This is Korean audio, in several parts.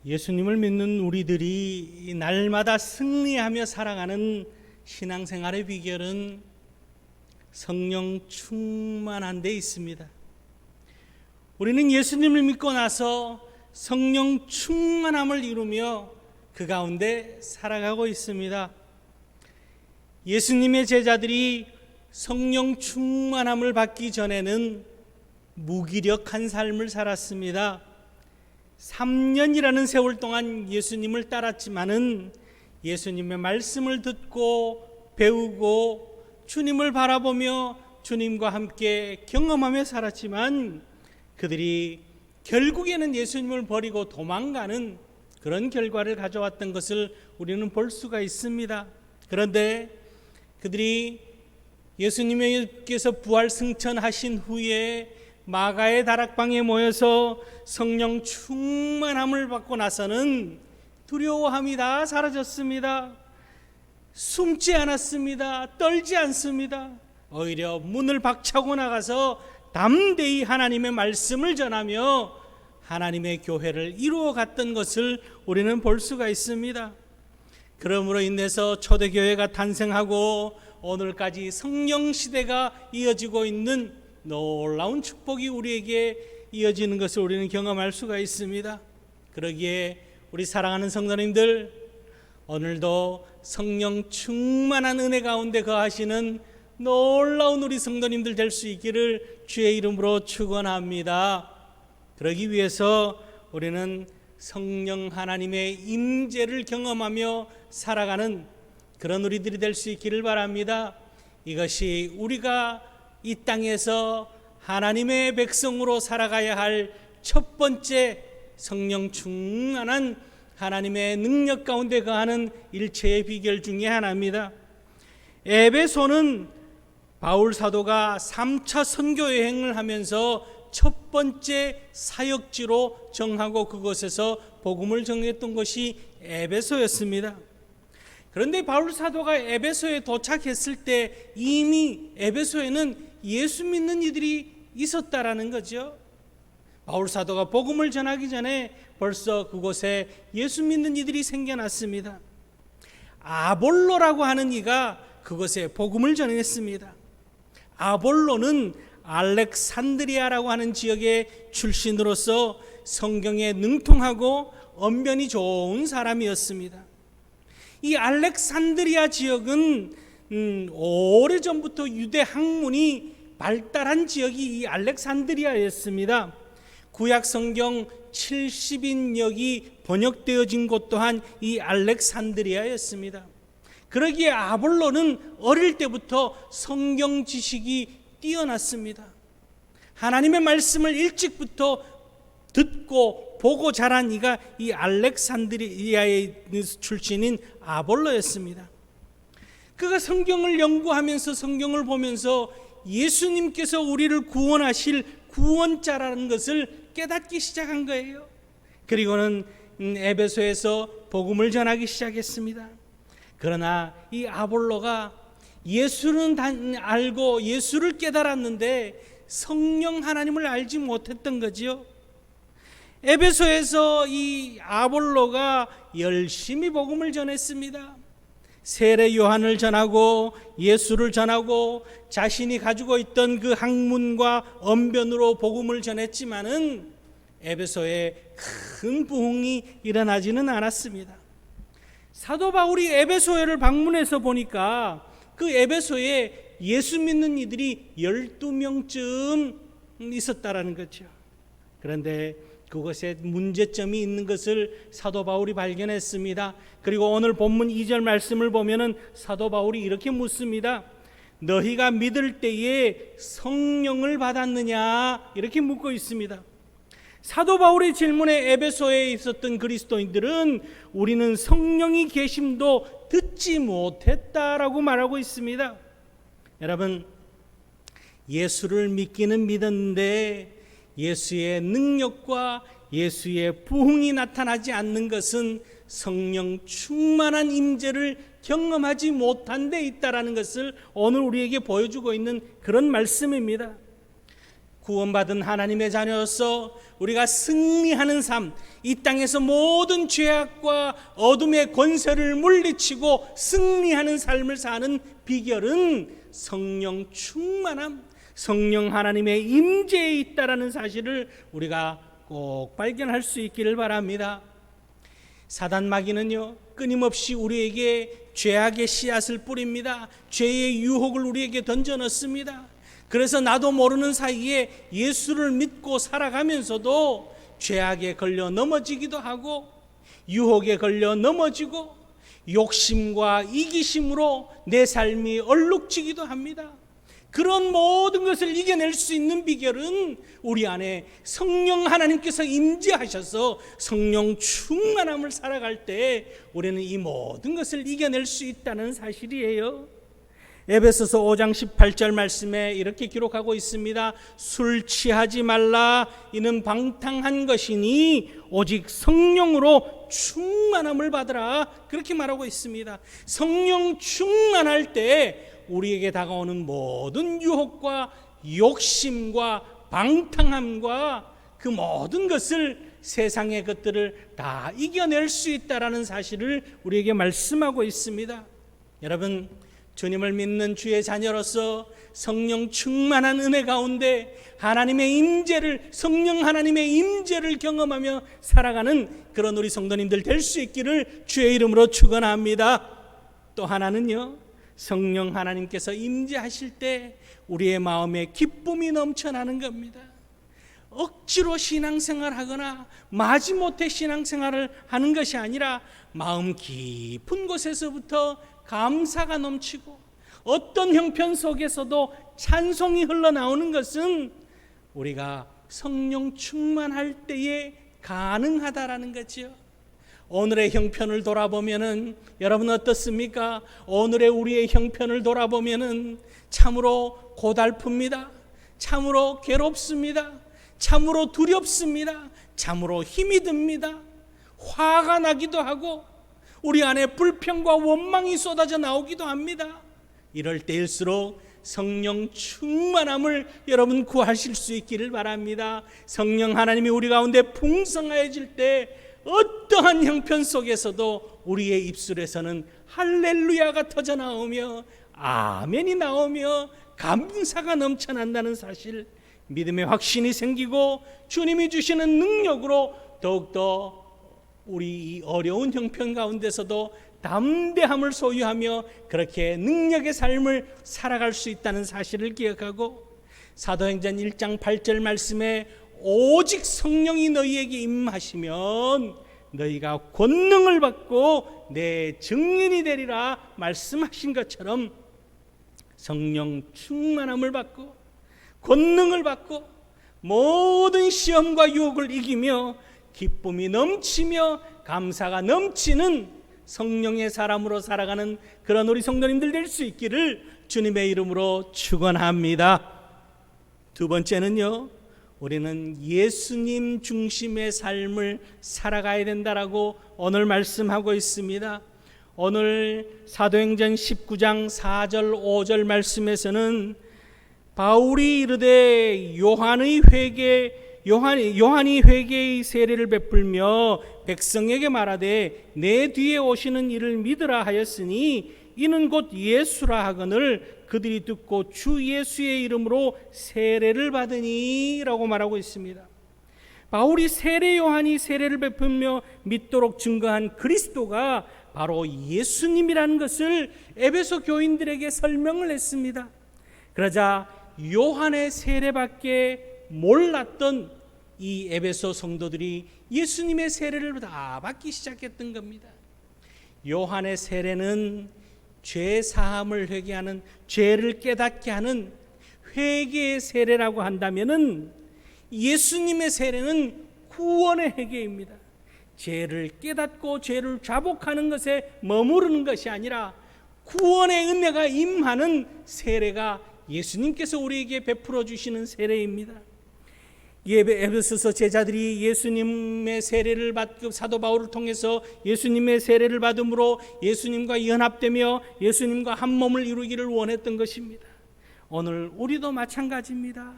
예수님을 믿는 우리들이 날마다 승리하며 살아가는 신앙생활의 비결은 성령 충만한 데 있습니다. 우리는 예수님을 믿고 나서 성령 충만함을 이루며 그 가운데 살아가고 있습니다. 예수님의 제자들이 성령 충만함을 받기 전에는 무기력한 삶을 살았습니다. 3년이라는 세월 동안 예수님을 따랐지만은 예수님의 말씀을 듣고 배우고 주님을 바라보며 주님과 함께 경험하며 살았지만 그들이 결국에는 예수님을 버리고 도망가는 그런 결과를 가져왔던 것을 우리는 볼 수가 있습니다. 그런데 그들이 예수님께서 부활 승천하신 후에 마가의 다락방에 모여서 성령 충만함을 받고 나서는 두려워함이 다 사라졌습니다. 숨지 않았습니다. 떨지 않습니다. 오히려 문을 박차고 나가서 담대히 하나님의 말씀을 전하며 하나님의 교회를 이루어 갔던 것을 우리는 볼 수가 있습니다. 그러므로 인해서 초대교회가 탄생하고 오늘까지 성령 시대가 이어지고 있는 놀라운 축복이 우리에게 이어지는 것을 우리는 경험할 수가 있습니다. 그러기에 우리 사랑하는 성도님들, 오늘도 성령 충만한 은혜 가운데 거하시는 놀라운 우리 성도님들 될 수 있기를 주의 이름으로 축원합니다. 그러기 위해서 우리는 성령 하나님의 임재를 경험하며 살아가는 그런 우리들이 될 수 있기를 바랍니다. 이것이 우리가 이 땅에서 하나님의 백성으로 살아가야 할 첫 번째 성령 충만한 하나님의 능력 가운데 거하는 일체의 비결 중에 하나입니다. 에베소는 바울 사도가 3차 선교 여행을 하면서 첫 번째 사역지로 정하고 그곳에서 복음을 전했던 것이 에베소였습니다. 그런데 바울 사도가 에베소에 도착했을 때 이미 에베소에는 예수 믿는 이들이 있었다라는 거죠. 바울 사도가 복음을 전하기 전에 벌써 그곳에 예수 믿는 이들이 생겨났습니다. 아볼로라고 하는 이가 그곳에 복음을 전했습니다. 아볼로는 알렉산드리아라고 하는 지역의 출신으로서 성경에 능통하고 언변이 좋은 사람이었습니다. 이 알렉산드리아 지역은 오래전부터 유대 학문이 발달한 지역이 이 알렉산드리아였습니다. 구약 성경 70인역이 번역되어진 곳 또한 이 알렉산드리아였습니다. 그러기에 아볼로는 어릴 때부터 성경 지식이 뛰어났습니다. 하나님의 말씀을 일찍부터 듣고 보고 자란 이가 이 알렉산드리아의 출신인 아볼로였습니다. 그가 성경을 연구하면서 성경을 보면서 예수님께서 우리를 구원하실 구원자라는 것을 깨닫기 시작한 거예요. 그리고는 에베소에서 복음을 전하기 시작했습니다. 그러나 이 아볼로가 예수는 알고 예수를 깨달았는데 성령 하나님을 알지 못했던 거지요. 에베소에서 이 아볼로가 열심히 복음을 전했습니다. 세례 요한을 전하고 예수를 전하고 자신이 가지고 있던 그 학문과 언변으로 복음을 전했지만은 에베소에 큰 부흥이 일어나지는 않았습니다. 사도 바울이 에베소를 방문해서 보니까 그 에베소에 예수 믿는 이들이 12명쯤 있었다라는 거죠. 그런데 그것에 문제점이 있는 것을 사도 바울이 발견했습니다. 그리고 오늘 본문 2절 말씀을 보면은 사도 바울이 이렇게 묻습니다. 너희가 믿을 때에 성령을 받았느냐? 이렇게 묻고 있습니다. 사도 바울의 질문에 에베소에 있었던 그리스도인들은 우리는 성령이 계심도 듣지 못했다라고 말하고 있습니다. 여러분, 예수를 믿기는 믿었는데 예수의 능력과 예수의 부흥이 나타나지 않는 것은 성령 충만한 임재를 경험하지 못한 데 있다라는 것을 오늘 우리에게 보여주고 있는 그런 말씀입니다. 구원받은 하나님의 자녀로서 우리가 승리하는 삶, 이 땅에서 모든 죄악과 어둠의 권세를 물리치고 승리하는 삶을 사는 비결은 성령 충만함, 성령 하나님의 임재에 있다라는 사실을 우리가 꼭 발견할 수 있기를 바랍니다. 사단 마귀는요, 끊임없이 우리에게 죄악의 씨앗을 뿌립니다. 죄의 유혹을 우리에게 던져 넣습니다. 그래서 나도 모르는 사이에 예수를 믿고 살아가면서도 죄악에 걸려 넘어지기도 하고, 유혹에 걸려 넘어지고, 욕심과 이기심으로 내 삶이 얼룩지기도 합니다. 그런 모든 것을 이겨낼 수 있는 비결은 우리 안에 성령 하나님께서 임재하셔서 성령 충만함을 살아갈 때 우리는 이 모든 것을 이겨낼 수 있다는 사실이에요. 에베소서 5장 18절 말씀에 이렇게 기록하고 있습니다. 술 취하지 말라, 이는 방탕한 것이니 오직 성령으로 충만함을 받으라, 그렇게 말하고 있습니다. 성령 충만할 때 우리에게 다가오는 모든 유혹과 욕심과 방탕함과 그 모든 것을, 세상의 것들을 다 이겨낼 수 있다라는 사실을 우리에게 말씀하고 있습니다. 여러분, 주님을 믿는 주의 자녀로서 성령 충만한 은혜 가운데 하나님의 임재를, 성령 하나님의 임재를 경험하며 살아가는 그런 우리 성도님들 될 수 있기를 주의 이름으로 축원합니다. 또 하나는요, 성령 하나님께서 임재하실 때 우리의 마음에 기쁨이 넘쳐나는 겁니다. 억지로 신앙생활하거나 마지못해 신앙생활을 하는 것이 아니라 마음 깊은 곳에서부터 감사가 넘치고 어떤 형편 속에서도 찬송이 흘러나오는 것은 우리가 성령 충만할 때에 가능하다라는 거죠. 오늘의 형편을 돌아보면은 여러분 어떻습니까? 오늘의 우리의 형편을 돌아보면은 참으로 고달픕니다. 참으로 괴롭습니다. 참으로 두렵습니다. 참으로 힘이 듭니다. 화가 나기도 하고 우리 안에 불평과 원망이 쏟아져 나오기도 합니다. 이럴 때일수록 성령 충만함을 여러분 구하실 수 있기를 바랍니다. 성령 하나님이 우리 가운데 풍성해질 때 어떠한 형편 속에서도 우리의 입술에서는 할렐루야가 터져 나오며 아멘이 나오며 감사가 넘쳐난다는 사실, 믿음의 확신이 생기고 주님이 주시는 능력으로 더욱더 우리 이 어려운 형편 가운데서도 담대함을 소유하며 그렇게 능력의 삶을 살아갈 수 있다는 사실을 기억하고, 사도행전 1장 8절 말씀에 오직 성령이 너희에게 임하시면 너희가 권능을 받고 내 증인이 되리라 말씀하신 것처럼 성령 충만함을 받고 권능을 받고 모든 시험과 유혹을 이기며 기쁨이 넘치며 감사가 넘치는 성령의 사람으로 살아가는 그런 우리 성도님들 될 수 있기를 주님의 이름으로 축원합니다. 두 번째는요, 우리는 예수님 중심의 삶을 살아가야 된다라고 오늘 말씀하고 있습니다. 오늘 사도행전 19장 4절 5절 말씀에서는 바울이 이르되 요한이 회개의 세례를 베풀며 백성에게 말하되 내 뒤에 오시는 이를 믿으라 하였으니 이는 곧 예수라 하거늘 그들이 듣고 주 예수의 이름으로 세례를 받으니 라고 말하고 있습니다. 바울이 세례 요한이 세례를 베풀며 믿도록 증거한 그리스도가 바로 예수님이라는 것을 에베소 교인들에게 설명을 했습니다. 그러자 요한의 세례밖에 몰랐던 이 에베소 성도들이 예수님의 세례를 다 받기 시작했던 겁니다. 요한의 세례는 죄 사함을 회개하는, 죄를 깨닫게 하는 회개의 세례라고 한다면은 예수님의 세례는 구원의 회개입니다. 죄를 깨닫고 죄를 자복하는 것에 머무르는 것이 아니라 구원의 은혜가 임하는 세례가 예수님께서 우리에게 베풀어 주시는 세례입니다. 에베소서 제자들이 예수님의 세례를 받고 사도 바울을 통해서 예수님의 세례를 받음으로 예수님과 연합되며 예수님과 한 몸을 이루기를 원했던 것입니다. 오늘 우리도 마찬가지입니다.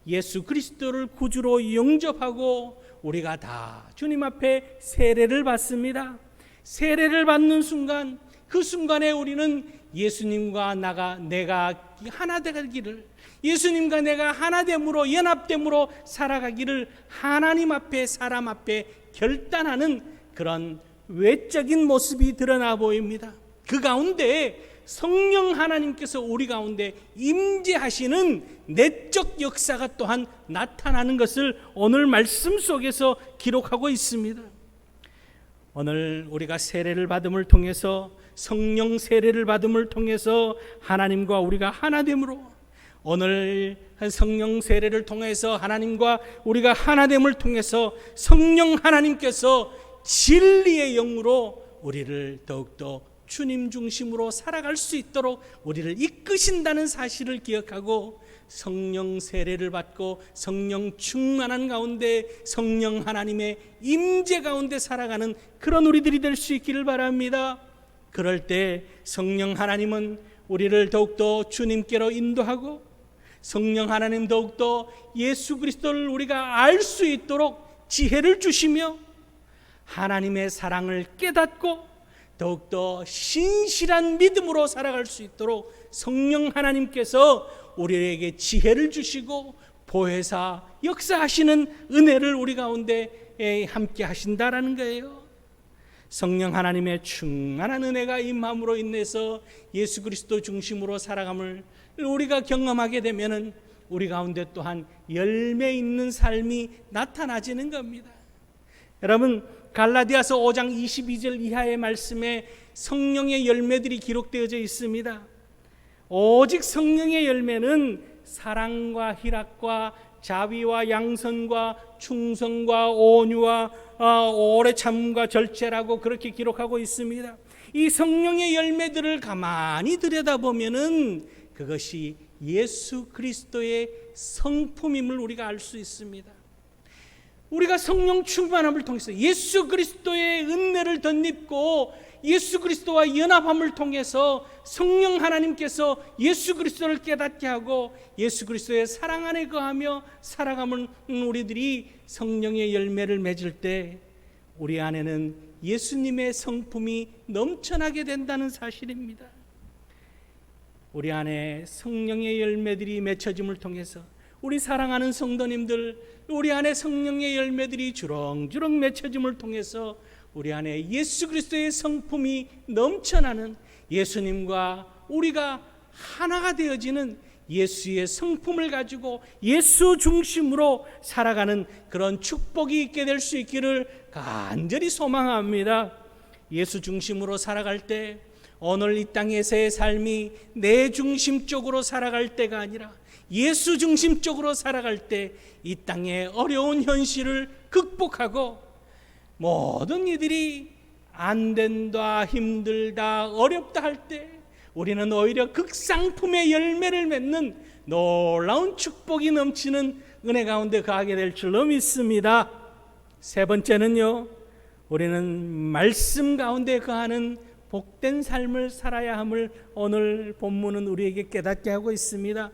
예수 그리스도를 구주로 영접하고 우리가 다 주님 앞에 세례를 받습니다. 세례를 받는 순간, 그 순간에 우리는 예수님과 내가 하나 되기를, 예수님과 내가 하나됨으로, 연합됨으로 살아가기를 하나님 앞에, 사람 앞에 결단하는 그런 외적인 모습이 드러나 보입니다. 그 가운데 성령 하나님께서 우리 가운데 임재하시는 내적 역사가 또한 나타나는 것을 오늘 말씀 속에서 기록하고 있습니다. 오늘 우리가 세례를 받음을 통해서, 성령 세례를 받음을 통해서 하나님과 우리가 하나됨으로, 오늘 성령 세례를 통해서 하나님과 우리가 하나됨을 통해서 성령 하나님께서 진리의 영으로 우리를 더욱더 주님 중심으로 살아갈 수 있도록 우리를 이끄신다는 사실을 기억하고, 성령 세례를 받고 성령 충만한 가운데 성령 하나님의 임재 가운데 살아가는 그런 우리들이 될 수 있기를 바랍니다. 그럴 때 성령 하나님은 우리를 더욱더 주님께로 인도하고, 성령 하나님 더욱더 예수 그리스도를 우리가 알 수 있도록 지혜를 주시며, 하나님의 사랑을 깨닫고 더욱더 신실한 믿음으로 살아갈 수 있도록 성령 하나님께서 우리에게 지혜를 주시고 보혜사 역사하시는 은혜를 우리 가운데 함께 하신다라는 거예요. 성령 하나님의 충만한 은혜가 임함으로 인해서 예수 그리스도 중심으로 살아감을 우리가 경험하게 되면은 우리 가운데 또한 열매 있는 삶이 나타나지는 겁니다. 여러분, 갈라디아서 5장 22절 이하의 말씀에 성령의 열매들이 기록되어져 있습니다. 오직 성령의 열매는 사랑과 희락과 자비와 양선과 충성과 온유와 오래 참음과 절제라고 그렇게 기록하고 있습니다. 이 성령의 열매들을 가만히 들여다보면은 그것이 예수 그리스도의 성품임을 우리가 알 수 있습니다. 우리가 성령 충만함을 통해서 예수 그리스도의 은혜를 덧입고 예수 그리스도와 연합함을 통해서 성령 하나님께서 예수 그리스도를 깨닫게 하고 예수 그리스도의 사랑 안에 거하며 살아가는 우리들이 성령의 열매를 맺을 때 우리 안에는 예수님의 성품이 넘쳐나게 된다는 사실입니다. 우리 안에 성령의 열매들이 맺혀짐을 통해서 우리 사랑하는 성도님들, 우리 안에 성령의 열매들이 주렁주렁 맺혀짐을 통해서 우리 안에 예수 그리스도의 성품이 넘쳐나는, 예수님과 우리가 하나가 되어지는 예수의 성품을 가지고 예수 중심으로 살아가는 그런 축복이 있게 될 수 있기를 간절히 소망합니다. 예수 중심으로 살아갈 때 오늘 이 땅에서의 삶이 내 중심적으로 살아갈 때가 아니라 예수 중심적으로 살아갈 때 이 땅의 어려운 현실을 극복하고 모든 이들이 안 된다, 힘들다, 어렵다 할 때 우리는 오히려 극상품의 열매를 맺는 놀라운 축복이 넘치는 은혜 가운데 거하게 될 줄로 믿습니다. 세 번째는요, 우리는 말씀 가운데 거하는 복된 삶을 살아야 함을 오늘 본문은 우리에게 깨닫게 하고 있습니다.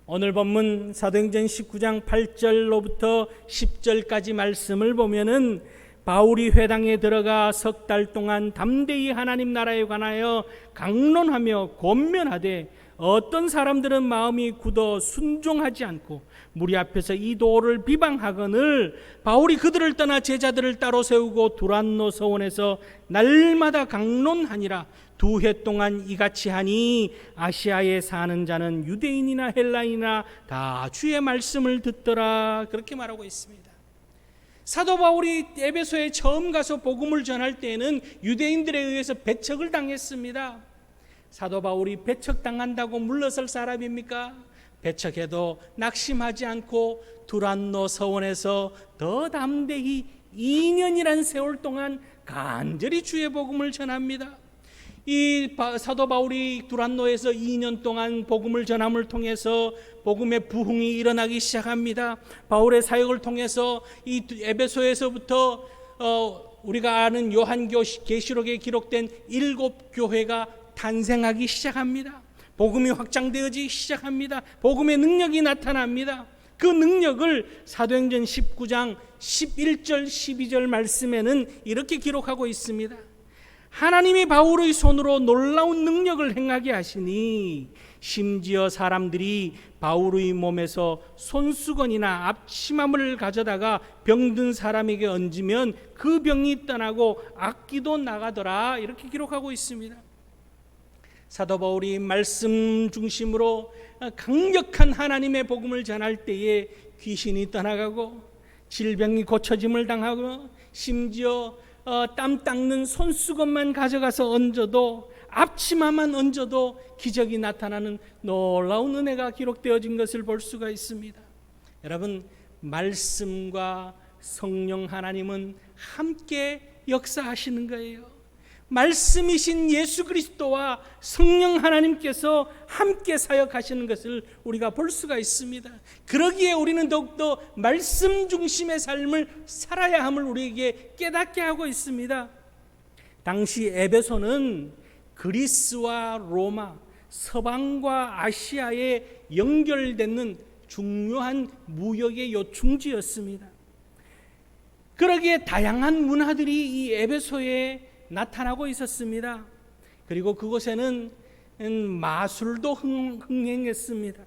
오늘 본문 사도행전 19장 8절로부터 10절까지 말씀을 보면은 바울이 회당에 들어가 석 달 동안 담대히 하나님 나라에 관하여 강론하며 권면하되 어떤 사람들은 마음이 굳어 순종하지 않고 무리 앞에서 이 도를 비방하거늘 바울이 그들을 떠나 제자들을 따로 세우고 두란노 서원에서 날마다 강론하니라. 2해 동안 이같이 하니 아시아에 사는 자는 유대인이나 헬라인이나 다 주의 말씀을 듣더라. 그렇게 말하고 있습니다. 사도 바울이 에베소에 처음 가서 복음을 전할 때에는 유대인들에 의해서 배척을 당했습니다. 사도 바울이 배척당한다고 물러설 사람입니까? 배척해도 낙심하지 않고 두란노 서원에서 더 담대히 2년이란 세월 동안 간절히 주의 복음을 전합니다. 이 사도 바울이 두란노에서 2년 동안 복음을 전함을 통해서 복음의 부흥이 일어나기 시작합니다. 바울의 사역을 통해서 이 에베소에서부터 우리가 아는 요한계시록에 기록된 7 교회가 탄생하기 시작합니다. 복음이 확장되어지기 시작합니다. 복음의 능력이 나타납니다. 그 능력을 사도행전 19장 11절 12절 말씀에는 이렇게 기록하고 있습니다. 하나님이 바울의 손으로 놀라운 능력을 행하게 하시니 심지어 사람들이 바울의 몸에서 손수건이나 앞치마를 가져다가 병든 사람에게 얹으면 그 병이 떠나고 악기도 나가더라. 이렇게 기록하고 있습니다. 사도 바울이 말씀 중심으로 강력한 하나님의 복음을 전할 때에 귀신이 떠나가고 질병이 고쳐짐을 당하고 심지어 땀 닦는 손수건만 가져가서 얹어도 앞치마만 얹어도 기적이 나타나는 놀라운 은혜가 기록되어진 것을 볼 수가 있습니다. 여러분, 말씀과 성령 하나님은 함께 역사하시는 거예요. 말씀이신 예수 그리스도와 성령 하나님께서 함께 사역하시는 것을 우리가 볼 수가 있습니다. 그러기에 우리는 더욱더 말씀 중심의 삶을 살아야 함을 우리에게 깨닫게 하고 있습니다. 당시 에베소는 그리스와 로마, 서방과 아시아에 연결되는 중요한 무역의 요충지였습니다. 그러기에 다양한 문화들이 이 에베소에 나타나고 있었습니다. 그리고 그곳에는 마술도 흥행했습니다.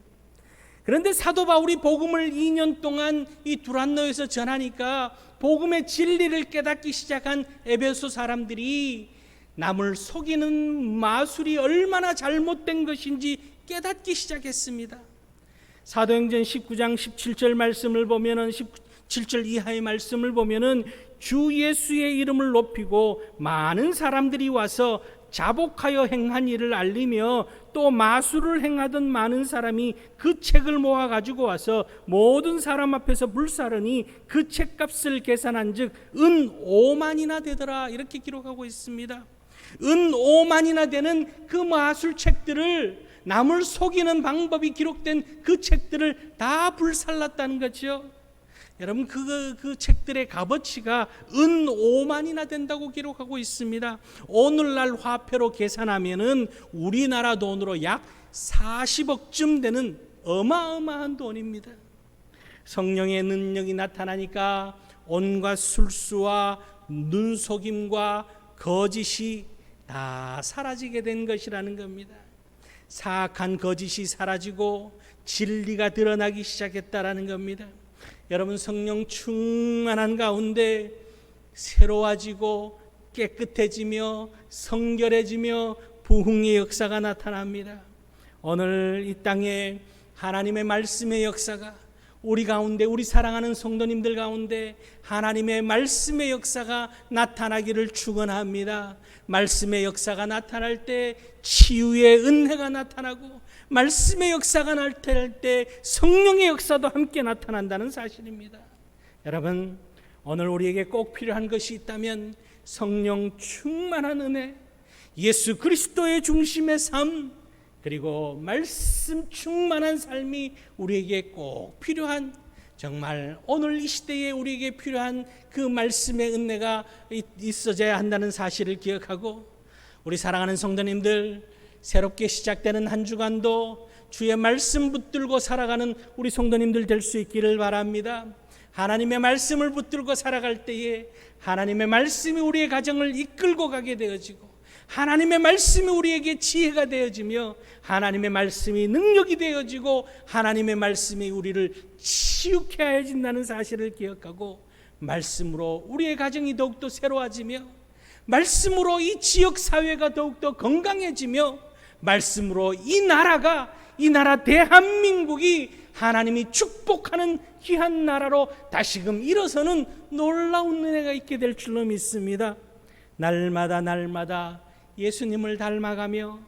그런데 사도 바울이 복음을 2년 동안 이 두란노에서 전하니까 복음의 진리를 깨닫기 시작한 에베소 사람들이 남을 속이는 마술이 얼마나 잘못된 것인지 깨닫기 시작했습니다. 사도행전 19장 17절 말씀을 보면은 17절 이하의 말씀을 보면은 주 예수의 이름을 높이고 많은 사람들이 와서 자복하여 행한 일을 알리며 또 마술을 행하던 많은 사람이 그 책을 모아 가지고 와서 모든 사람 앞에서 불사르니 그 책값을 계산한즉 은 5만이나 되더라. 이렇게 기록하고 있습니다. 은 5만이나 되는 그 마술책들을, 남을 속이는 방법이 기록된 그 책들을 다 불살랐다는 거죠. 여러분, 그 책들의 값어치가 은 5만이나 된다고 기록하고 있습니다. 오늘날 화폐로 계산하면은 우리나라 돈으로 약 40억쯤 되는 어마어마한 돈입니다. 성령의 능력이 나타나니까 온갖 술수와 눈속임과 거짓이 다 사라지게 된 것이라는 겁니다. 사악한 거짓이 사라지고 진리가 드러나기 시작했다라는 겁니다. 여러분, 성령 충만한 가운데 새로워지고 깨끗해지며 성결해지며 부흥의 역사가 나타납니다. 오늘 이 땅에 하나님의 말씀의 역사가 우리 가운데, 우리 사랑하는 성도님들 가운데 하나님의 말씀의 역사가 나타나기를 축원합니다. 말씀의 역사가 나타날 때 치유의 은혜가 나타나고, 말씀의 역사가 나타날 때 성령의 역사도 함께 나타난다는 사실입니다. 여러분, 오늘 우리에게 꼭 필요한 것이 있다면 성령 충만한 은혜, 예수 그리스도의 중심의 삶, 그리고 말씀 충만한 삶이 우리에게 꼭 필요한, 정말 오늘 이 시대에 우리에게 필요한 그 말씀의 은혜가 있어져야 한다는 사실을 기억하고, 우리 사랑하는 성도님들, 새롭게 시작되는 한 주간도 주의 말씀 붙들고 살아가는 우리 성도님들 될 수 있기를 바랍니다. 하나님의 말씀을 붙들고 살아갈 때에 하나님의 말씀이 우리의 가정을 이끌고 가게 되어지고, 하나님의 말씀이 우리에게 지혜가 되어지며, 하나님의 말씀이 능력이 되어지고, 하나님의 말씀이 우리를 치유케 하여진다는 사실을 기억하고, 말씀으로 우리의 가정이 더욱더 새로워지며, 말씀으로 이 지역 사회가 더욱더 건강해지며, 말씀으로 이 나라 대한민국이 하나님이 축복하는 귀한 나라로 다시금 일어서는 놀라운 은혜가 있게 될 줄로 믿습니다. 날마다 예수님을 닮아가며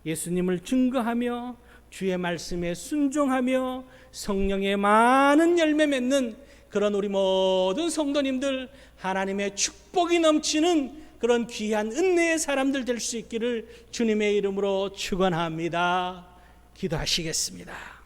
예수님을 증거하며 주의 말씀에 순종하며 성령의 많은 열매 맺는 그런 우리 모든 성도님들, 하나님의 축복이 넘치는 그런 귀한 은혜의 사람들 될 수 있기를 주님의 이름으로 축원합니다. 기도하시겠습니다.